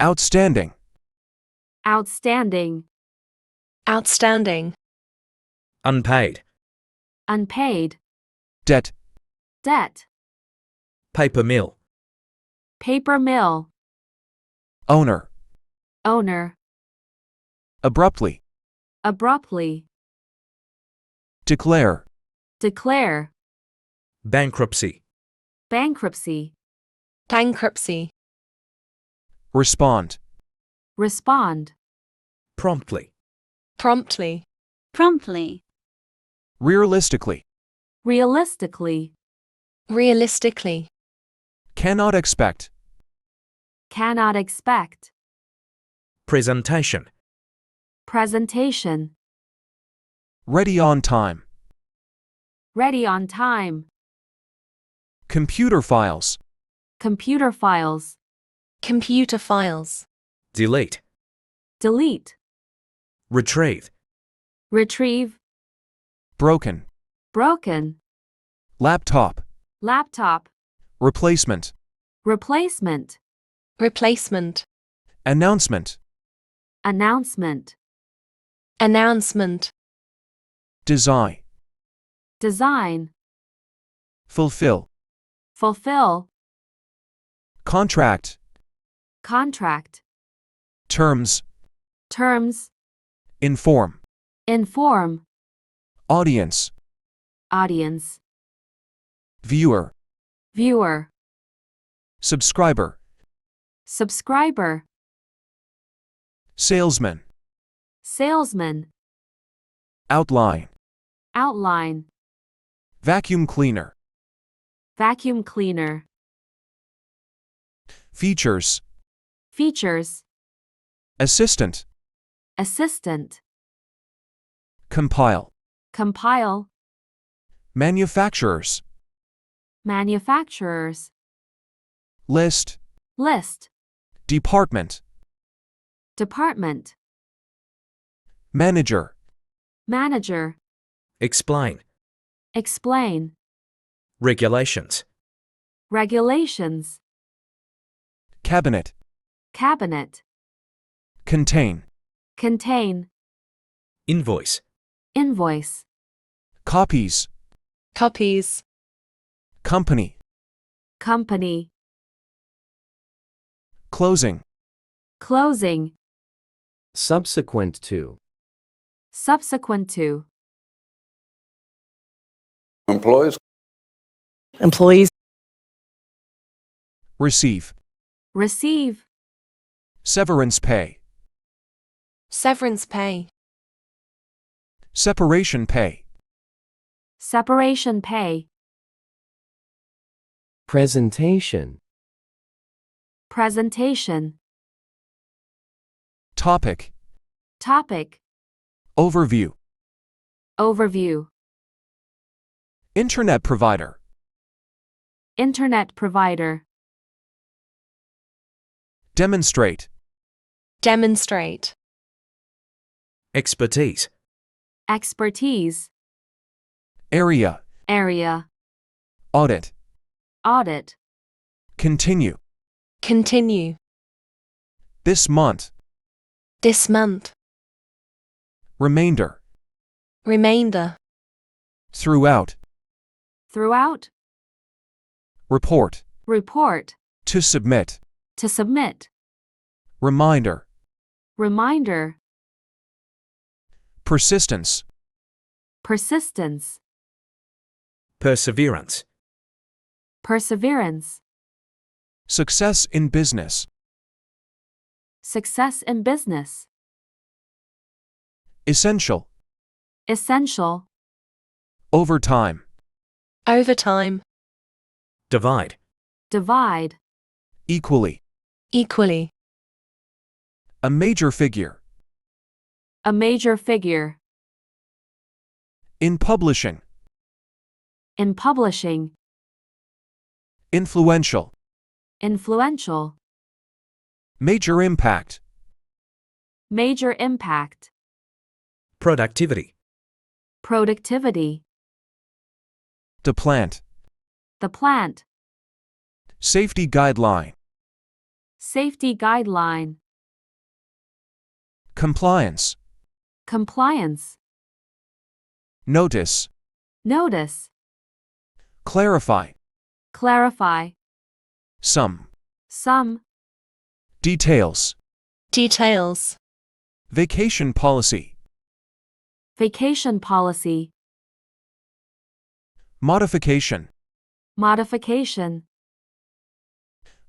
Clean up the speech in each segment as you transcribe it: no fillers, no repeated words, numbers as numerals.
Outstanding. Outstanding. Outstanding. Unpaid. Unpaid. Debt. Debt. Paper mill. Paper mill. Owner. Owner. Abruptly. Abruptly. Declare. Declare. Bankruptcy. Bankruptcy. Bankruptcy. Respond. Respond. Promptly. Promptly. Promptly. Realistically. Realistically. Realistically. Cannot expect. Cannot expect. Presentation. Presentation. Ready on time. Ready on time. Computer files. Computer files. Computer files. Delete. Delete. Retrieve. Retrieve. Broken. Broken. Laptop. Laptop. Replacement. Replacement. Replacement. Announcement. Announcement. Announcement. Design. Design. Fulfill. Fulfill. Contract. Contract. Terms. Terms. Inform. Inform. Audience. Audience. Viewer. Viewer. Subscriber. Subscriber. Salesman. Salesman. Outline. Outline. Vacuum cleaner. Vacuum cleaner. Features. Features. Assistant. Assistant. Compile. Compile. Manufacturers. Manufacturers. List. List. Department. Department. Manager. Manager. Explain. Explain. Regulations. Regulations. Cabinet. Cabinet. Contain. Contain. Invoice. Invoice. Copies. Copies. Company. Company. Closing. Closing. Subsequent to. Subsequent to. Employees. Employees. Receive. Receive. Severance pay. Severance pay. Separation pay. Separation pay. Presentation. Presentation. Topic. Topic. Overview. Overview. Internet provider. Internet provider. Demonstrate. Demonstrate. Expertise. Expertise. Area. Area. Audit. Audit. Continue. Continue. This month. This month. Remainder. Remainder. Throughout. Throughout. Report. Report. To submit. To submit. Reminder. Reminder. Persistence. Persistence. Perseverance. Perseverance. Success in business. Success in business. Essential. Essential. Overtime. Overtime. Divide. Divide. Equally. Equally. A major figure. A major figure. In publishing. In publishing. Influential. Influential. Major impact. Major impact. Productivity. Productivity. The plant. The plant. Safety guideline. Safety guideline. Compliance. Compliance. Notice. Notice. Clarify. Clarify. Some. Some. Details. Details. Vacation policy. Vacation policy. Modification. Modification.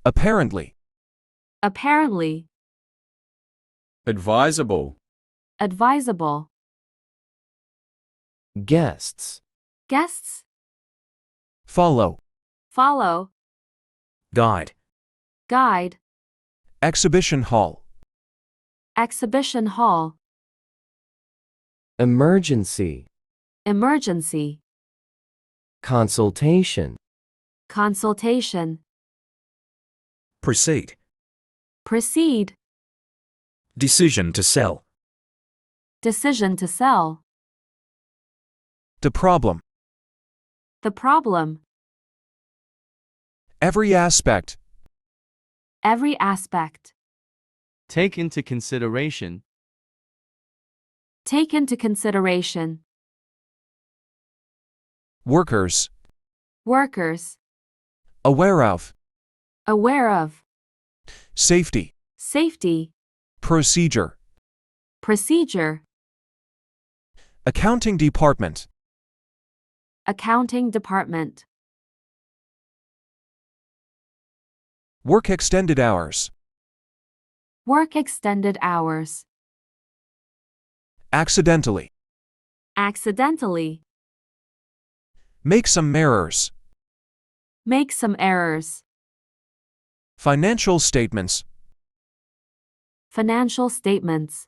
Apparently. Apparently. Advisable. Advisable. Guests. Guests. Follow. Follow. Guide. Guide. Exhibition hall. Exhibition hall. Emergency. Emergency. Consultation. Consultation. Proceed. Proceed. Decision to sell. Decision to sell. The problem. The problem. Every aspect. Every aspect. Take into consideration. Take into consideration. Workers. Workers. Aware of. Aware of. Safety. Safety. Procedure. Procedure. Accounting department. Accounting department. Work extended hours. Work extended hours. Accidentally. Accidentally. Make some errors. Make some errors. Financial statements. Financial statements.